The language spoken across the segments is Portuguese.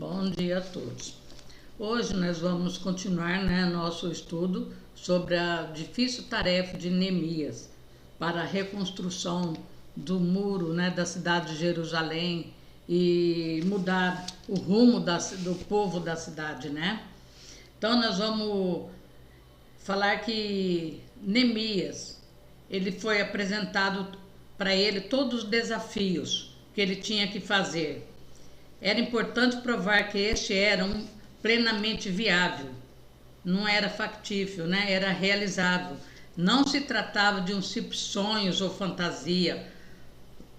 Bom dia a todos. Hoje nós vamos continuar nosso estudo sobre a difícil tarefa de Neemias para a reconstrução do muro da cidade de Jerusalém e mudar o rumo do povo da cidade, Então nós vamos falar que Neemias, ele foi apresentado para ele todos os desafios que ele tinha que fazer. Era importante provar que este era plenamente viável, não era factível, era realizável. Não se tratava de um simples sonhos ou fantasia,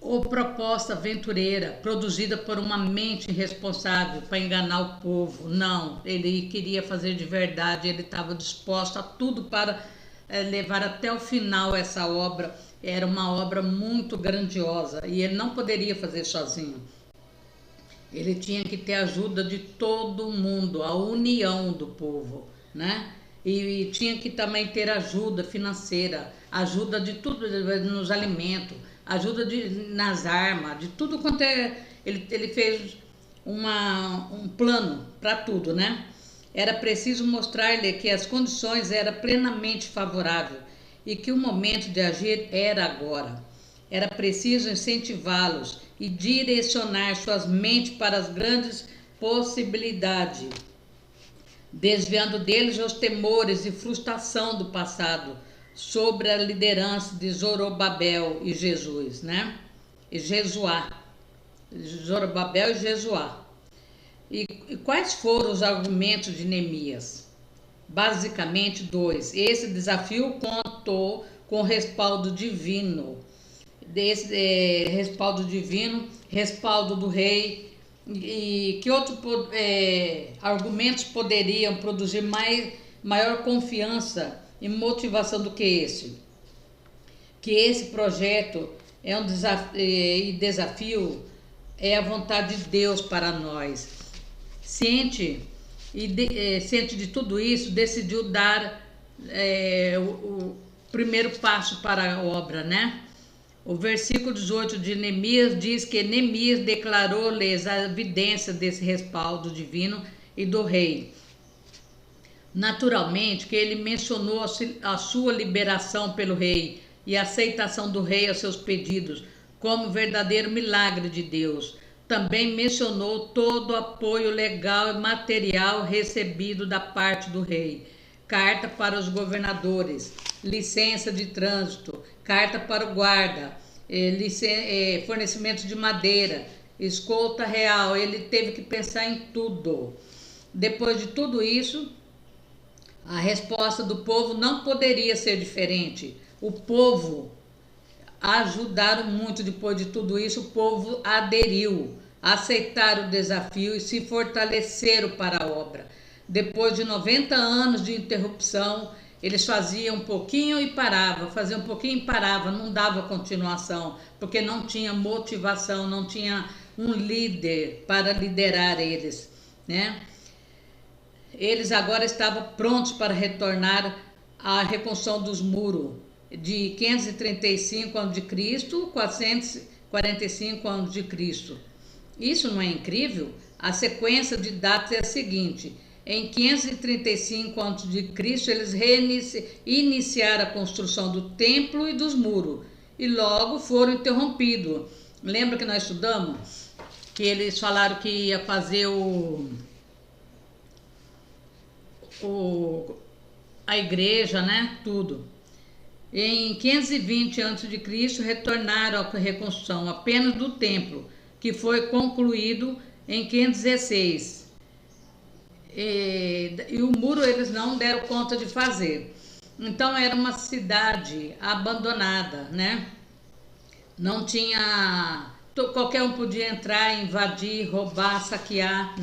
ou proposta aventureira, produzida por uma mente irresponsável para enganar o povo. Não, ele queria fazer de verdade, ele estava disposto a tudo para levar até o final essa obra. Era uma obra muito grandiosa e ele não poderia fazer sozinho. Ele tinha que ter a ajuda de todo mundo, a união do povo, E tinha que também ter ajuda financeira, ajuda de tudo, nos alimentos, ajuda nas armas, de tudo quanto é. Ele fez um plano para tudo, Era preciso mostrar-lhe que as condições eram plenamente favoráveis e que o momento de agir era agora. Era preciso incentivá-los e direcionar suas mentes para as grandes possibilidades, desviando deles os temores e frustração do passado sobre a liderança de Zorobabel e Jesus, E Jesuá. Zorobabel e Jesuá. E quais foram os argumentos de Neemias? Basicamente dois. Esse desafio contou com respaldo divino. Desse respaldo divino, respaldo do rei, e que outros argumentos poderiam produzir maior confiança e motivação do que esse? Que esse projeto é um desafio, é a vontade de Deus para nós. Ciente de tudo isso, decidiu dar o primeiro passo para a obra, O versículo 18 de Neemias diz que Neemias declarou-lhes a evidência desse respaldo divino e do rei. Naturalmente que ele mencionou a sua liberação pelo rei e a aceitação do rei aos seus pedidos como verdadeiro milagre de Deus. Também mencionou todo o apoio legal e material recebido da parte do rei. Carta para os governadores, licença de trânsito, carta para o guarda, fornecimento de madeira, escolta real. Ele teve que pensar em tudo. Depois de tudo isso, a resposta do povo não poderia ser diferente. O povo ajudaram muito. Depois de tudo isso, o povo aderiu, aceitaram o desafio e se fortaleceram para a obra. Depois de 90 anos de interrupção, eles faziam um pouquinho e paravam, faziam um pouquinho e paravam, não dava continuação, porque não tinha motivação, não tinha um líder para liderar eles, Eles agora estavam prontos para retornar à reconstrução dos muros de 535 a.C., 445 a.C. Isso não é incrível? A sequência de datas é a seguinte: em 535 a.C., eles iniciaram a construção do templo e dos muros e logo foram interrompidos. Lembra que nós estudamos que eles falaram que ia fazer a igreja, tudo. Em 520 a.C., retornaram à reconstrução apenas do templo, que foi concluído em 516. E o muro eles não deram conta de fazer. Então era uma cidade abandonada, Não tinha, qualquer um podia entrar, invadir, roubar, saquear,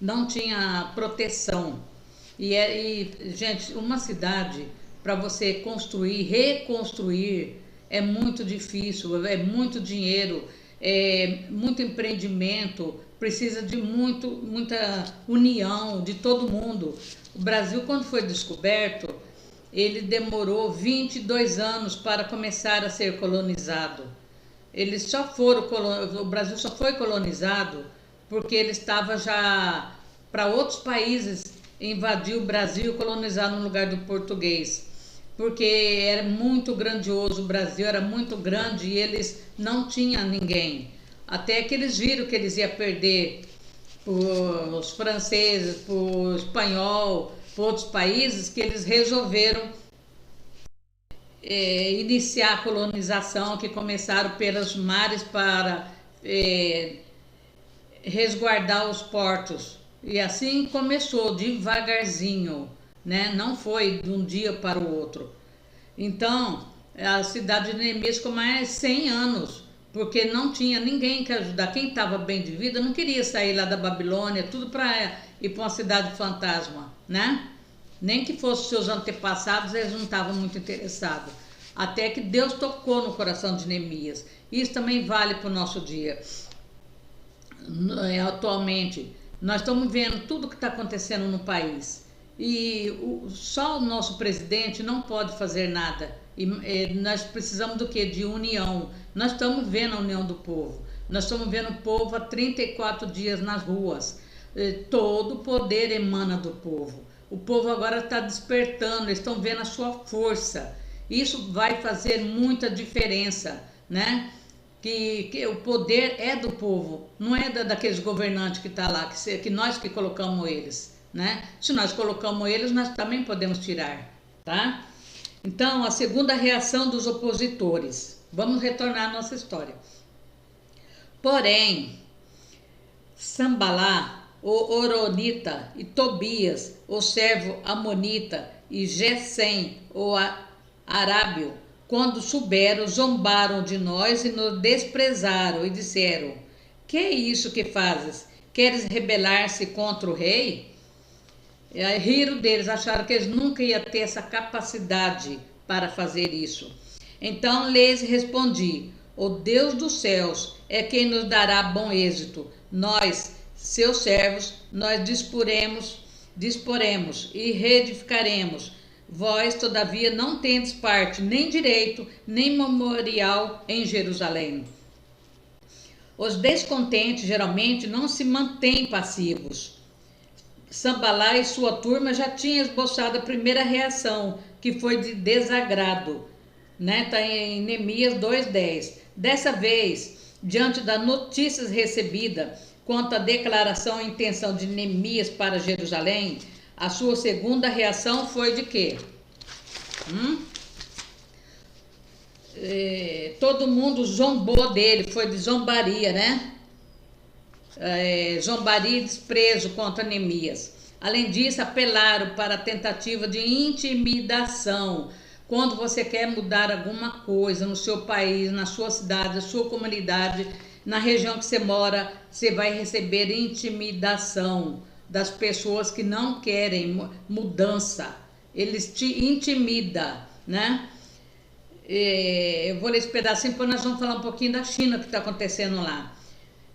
Não tinha proteção. Gente, uma cidade para você construir, reconstruir é muito difícil, é muito dinheiro, é muito empreendimento. Precisa de muita união de todo mundo. O Brasil, quando foi descoberto, ele demorou 22 anos para começar a ser colonizado. O Brasil só foi colonizado porque ele estava já para outros países invadir o Brasil e colonizar no lugar do português. Porque era muito grandioso, o Brasil era muito grande e eles não tinham ninguém. Até que eles viram que eles iam perder para os franceses, para o espanhol, para outros países, que eles resolveram iniciar a colonização, que começaram pelos mares para resguardar os portos. E assim começou, devagarzinho, né? Não foi de um dia para o outro. Então, a cidade de Neemias ficou mais 100 anos, porque não tinha ninguém que ajudar. Quem estava bem de vida não queria sair lá da Babilônia, tudo para ir para uma cidade fantasma, né? Nem que fossem seus antepassados, eles não estavam muito interessados. Até que Deus tocou no coração de Neemias. Isso também vale para o nosso dia. Atualmente, nós estamos vendo tudo que está acontecendo no país. E só o nosso presidente não pode fazer nada. Nós precisamos do quê? De união. Nós estamos vendo a união do povo. Nós estamos vendo o povo há 34 dias nas ruas. Todo o poder emana do povo. O povo agora está despertando, eles estão vendo a sua força. Isso vai fazer muita diferença, né? Que o poder é do povo, não é daqueles governantes que estão lá, que nós que colocamos eles, né? Se nós colocamos eles, nós também podemos tirar, tá? Então, a segunda reação dos opositores. Vamos retornar à nossa história. Porém, Sambalá, o Horonita, e Tobias, o servo Amonita, e Gesem, o Arábio, quando souberam, zombaram de nós e nos desprezaram e disseram: que é isso que fazes? Queres rebelar-se contra o rei? E aí riram deles, acharam que eles nunca iam ter essa capacidade para fazer isso. Então lhes respondi: o Deus dos céus é quem nos dará bom êxito. Nós, seus servos, nós disporemos e reedificaremos. Vós, todavia, não tendes parte, nem direito, nem memorial em Jerusalém. Os descontentes, geralmente, não se mantêm passivos. Sambalá e sua turma já tinham esboçado a primeira reação, que foi de desagrado. Né? Está em Neemias 2:10. Dessa vez, diante das notícias recebidas quanto à declaração e intenção de Neemias para Jerusalém, a sua segunda reação foi de quê? Todo mundo zombou dele, foi de zombaria, né? Zombaria e desprezo contra Neemias. Além disso, apelaram para a tentativa de intimidação. Quando você quer mudar alguma coisa no seu país, na sua cidade, na sua comunidade, na região que você mora, você vai receber intimidação das pessoas que não querem mudança. Eles te intimidam, né? Eu vou ler esse pedacinho, depois nós vamos falar um pouquinho da China, que está acontecendo lá.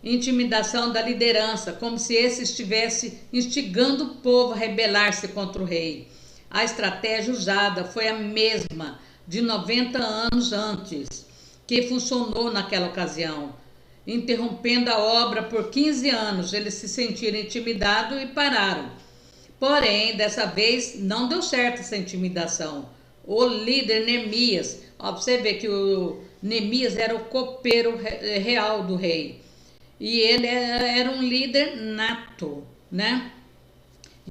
Intimidação da liderança, como se esse estivesse instigando o povo a rebelar-se contra o rei. A estratégia usada foi a mesma de 90 anos antes, que funcionou naquela ocasião. Interrompendo a obra por 15 anos, eles se sentiram intimidados e pararam. Porém, dessa vez não deu certo essa intimidação. O líder Neemias, ó, você vê que o Neemias era o copeiro real do rei. E ele era um líder nato, né?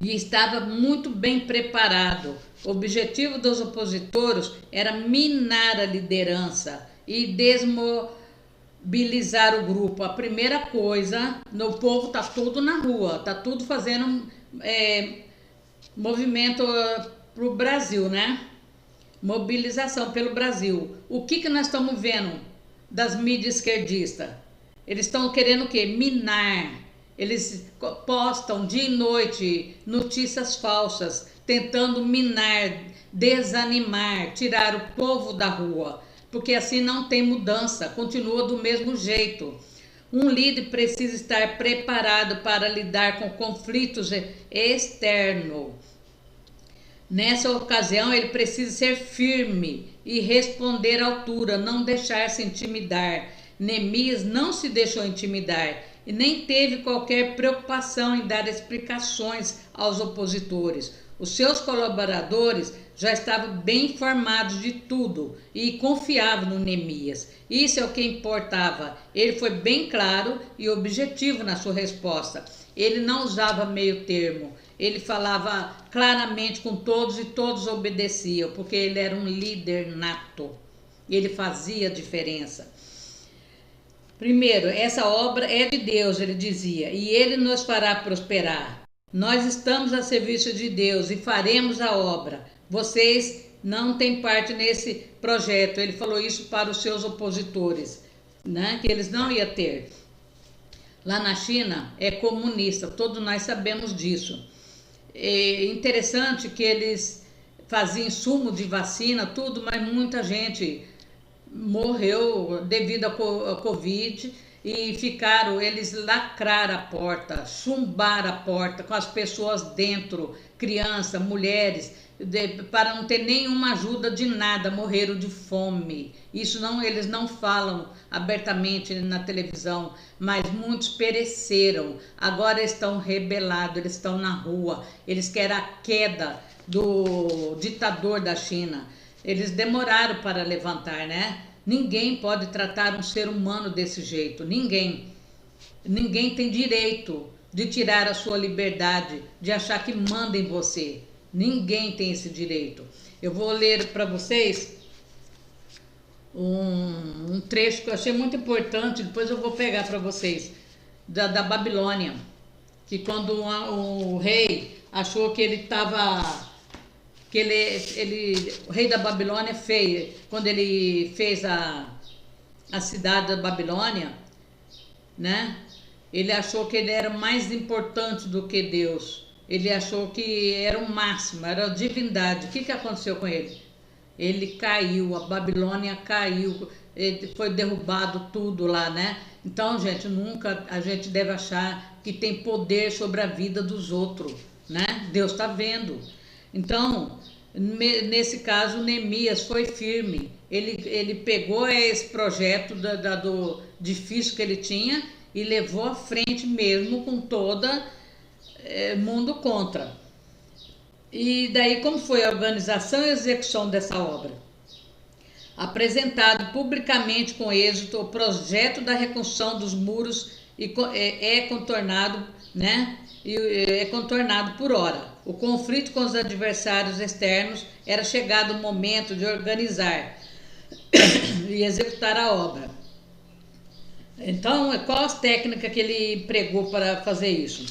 E estava muito bem preparado. O objetivo dos opositores era minar a liderança e desmobilizar o grupo. A primeira coisa, o povo está tudo na rua, está tudo fazendo movimento para o Brasil, né? Mobilização pelo Brasil. O que nós estamos vendo das mídias esquerdistas? Eles estão querendo o quê? Minar. Eles postam dia e noite notícias falsas, tentando minar, desanimar, tirar o povo da rua, porque assim não tem mudança, continua do mesmo jeito. Um líder precisa estar preparado para lidar com conflitos externos. Nessa ocasião, ele precisa ser firme e responder à altura, não deixar se intimidar. Neemias não se deixou intimidar. e nem teve qualquer preocupação em dar explicações aos opositores. Os seus colaboradores já estavam bem informados de tudo e confiavam no Neemias. Isso é o que importava. Ele foi bem claro e objetivo na sua resposta. Ele não usava meio termo. Ele falava claramente com todos e todos obedeciam, porque ele era um líder nato. Ele fazia diferença. Primeiro, essa obra é de Deus, ele dizia, e ele nos fará prosperar. Nós estamos a serviço de Deus e faremos a obra. Vocês não têm parte nesse projeto. Ele falou isso para os seus opositores, né? Que eles não iam ter. Lá na China é comunista, todos nós sabemos disso. É interessante que eles faziam insumo de vacina, tudo, mas muita gente morreu devido à Covid e eles lacraram a porta, chumbaram a porta com as pessoas dentro, crianças, mulheres, para não ter nenhuma ajuda de nada, morreram de fome. Isso não, eles não falam abertamente na televisão, mas muitos pereceram. Agora estão rebelados, eles estão na rua, eles querem a queda do ditador da China. Eles demoraram para levantar, né? Ninguém pode tratar um ser humano desse jeito, ninguém. Ninguém tem direito de tirar a sua liberdade, de achar que manda em você. Ninguém tem esse direito. Eu vou ler para vocês um trecho que eu achei muito importante, depois eu vou pegar para vocês, da Babilônia, que quando o rei achou que ele estava... o rei da Babilônia fez, quando ele fez a cidade da Babilônia, né? Ele achou que ele era mais importante do que Deus. Ele achou que era o máximo, era a divindade. O que aconteceu com ele? Ele caiu, a Babilônia caiu, foi derrubado tudo lá, né? Então, gente, nunca a gente deve achar que tem poder sobre a vida dos outros, né? Deus está vendo. Então, nesse caso, Neemias foi firme. Ele pegou esse projeto do difícil que ele tinha e levou à frente mesmo com toda mundo contra. E daí, como foi a organização e execução dessa obra? Apresentado publicamente com êxito, o projeto da reconstrução dos muros é contornado, né? É contornado por hora. O conflito com os adversários externos era chegado o momento de organizar e executar a obra. Então, qual as técnicas que ele empregou para fazer isso?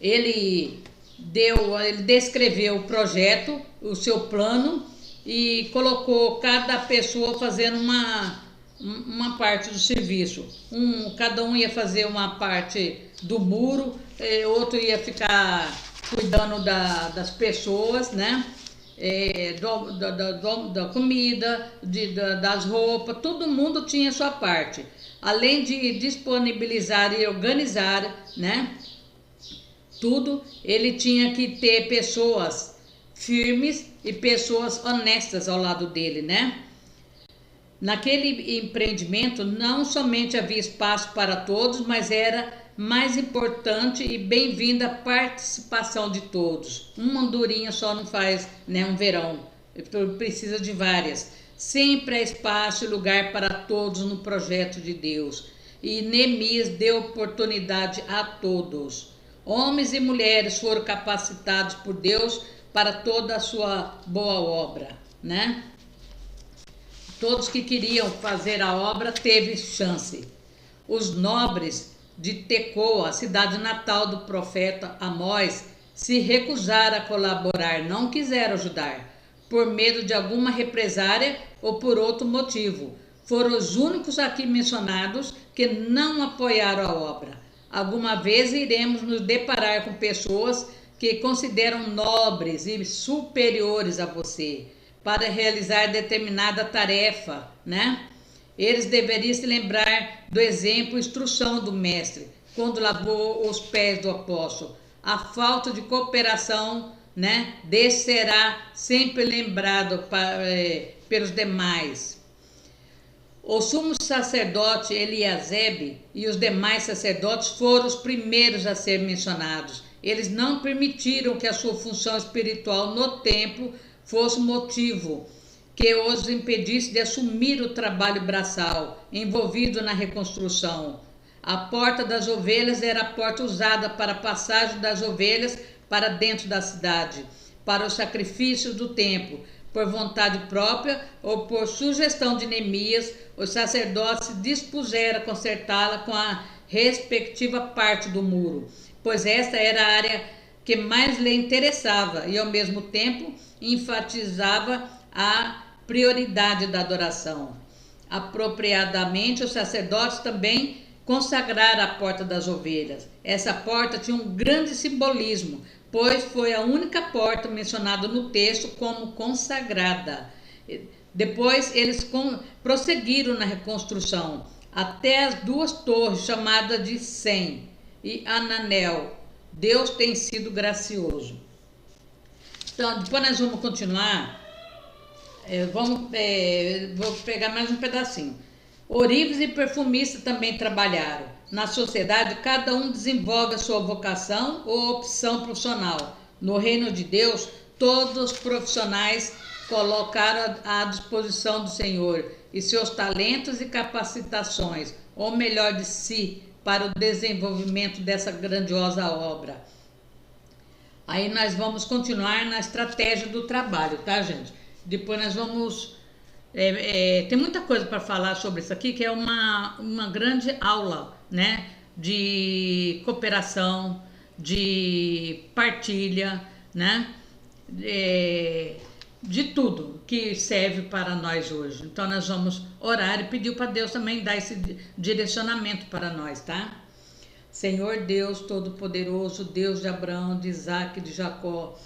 Ele descreveu o projeto, o seu plano, e colocou cada pessoa fazendo uma parte do serviço. Cada um ia fazer uma parte do muro, outro ia ficar cuidando das pessoas, né? Da comida, das roupas, todo mundo tinha a sua parte. Além de disponibilizar e organizar, né? Tudo, ele tinha que ter pessoas firmes e pessoas honestas ao lado dele, né? Naquele empreendimento não somente havia espaço para todos, mas era mais importante e bem-vinda a participação de todos. Uma andorinha só não faz, né, um verão, precisa de várias. Sempre há espaço e lugar para todos no projeto de Deus. E Neemias deu oportunidade a todos. Homens e mulheres foram capacitados por Deus para toda a sua boa obra, né? Todos que queriam fazer a obra teve chance. Os nobres de Tecoa, cidade natal do profeta Amós, se recusaram a colaborar, não quiseram ajudar, por medo de alguma represária ou por outro motivo. Foram os únicos aqui mencionados que não apoiaram a obra. Alguma vez iremos nos deparar com pessoas que consideram nobres e superiores a você para realizar determinada tarefa, né? Eles deveriam se lembrar do exemplo e instrução do mestre quando lavou os pés do apóstolo. A falta de cooperação, né, desse será sempre lembrado pelos demais. O sumo sacerdote Eliasebe e os demais sacerdotes foram os primeiros a ser mencionados. Eles não permitiram que a sua função espiritual no templo fosse motivo que os impedisse de assumir o trabalho braçal envolvido na reconstrução. A porta das ovelhas era a porta usada para a passagem das ovelhas para dentro da cidade, para os sacrifícios do templo. Por vontade própria ou por sugestão de Neemias, os sacerdotes se dispuseram a consertá-la com a respectiva parte do muro, pois esta era a área que mais lhe interessava e, ao mesmo tempo, enfatizava a prioridade da adoração. Apropriadamente, os sacerdotes também consagraram a porta das ovelhas. Essa porta tinha um grande simbolismo, pois foi a única porta mencionada no texto como consagrada. Depois eles prosseguiram na reconstrução até as duas torres chamadas de Sem e Ananel. Deus tem sido gracioso. Então, depois nós vamos continuar. Vou pegar mais um pedacinho. Ourives e perfumistas também trabalharam. Na sociedade, cada um desenvolve a sua vocação ou opção profissional. No reino de Deus, todos os profissionais colocaram à disposição do Senhor e seus talentos e capacitações, ou melhor de si, para o desenvolvimento dessa grandiosa obra. Aí nós vamos continuar na estratégia do trabalho, tá, gente? Depois nós vamos... tem muita coisa para falar sobre isso aqui, que é uma grande aula, né? De cooperação, de partilha, né? De tudo que serve para nós hoje. Então nós vamos orar e pedir para Deus também dar esse direcionamento para nós, tá? Senhor Deus Todo-Poderoso, Deus de Abraão, de Isaac e de Jacó,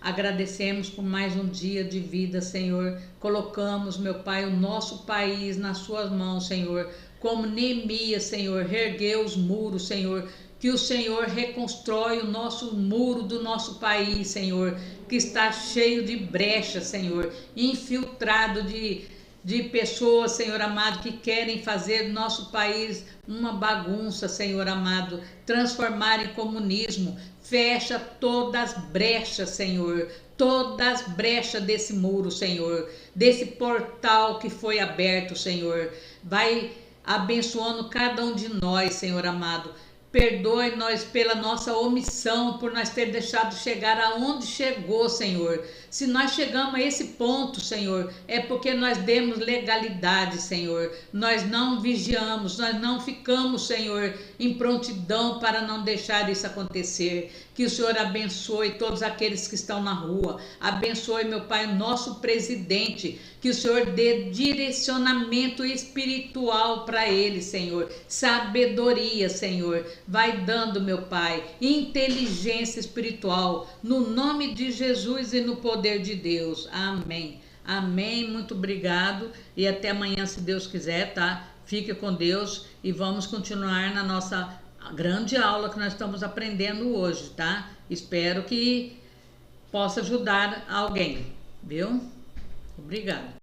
agradecemos por mais um dia de vida, Senhor. Colocamos, meu Pai, o nosso país nas suas mãos, Senhor. Como Neemias, Senhor, reergueu os muros, Senhor. Que o Senhor reconstrói o nosso muro do nosso país, Senhor. Que está cheio de brechas, Senhor. Infiltrado de pessoas, Senhor amado, que querem fazer do nosso país uma bagunça, Senhor amado. Transformar em comunismo. Fecha todas as brechas, Senhor, todas as brechas desse muro, Senhor, desse portal que foi aberto, Senhor. Vai abençoando cada um de nós, Senhor amado. Perdoe nós pela nossa omissão, por nós ter deixado chegar aonde chegou, Senhor. Se nós chegamos a esse ponto, Senhor, é porque nós demos legalidade, Senhor. Nós não vigiamos, nós não ficamos, Senhor, em prontidão para não deixar isso acontecer. Que o Senhor abençoe todos aqueles que estão na rua. Abençoe, meu Pai, o nosso presidente. Que o Senhor dê direcionamento espiritual para ele, Senhor. Sabedoria, Senhor. Vai dando, meu Pai, inteligência espiritual. No nome de Jesus e no poder de Deus. Amém. Amém. Muito obrigado. E até amanhã, se Deus quiser, tá? Fique com Deus e vamos continuar na nossa grande aula que nós estamos aprendendo hoje, tá? Espero que possa ajudar alguém, viu? Obrigada.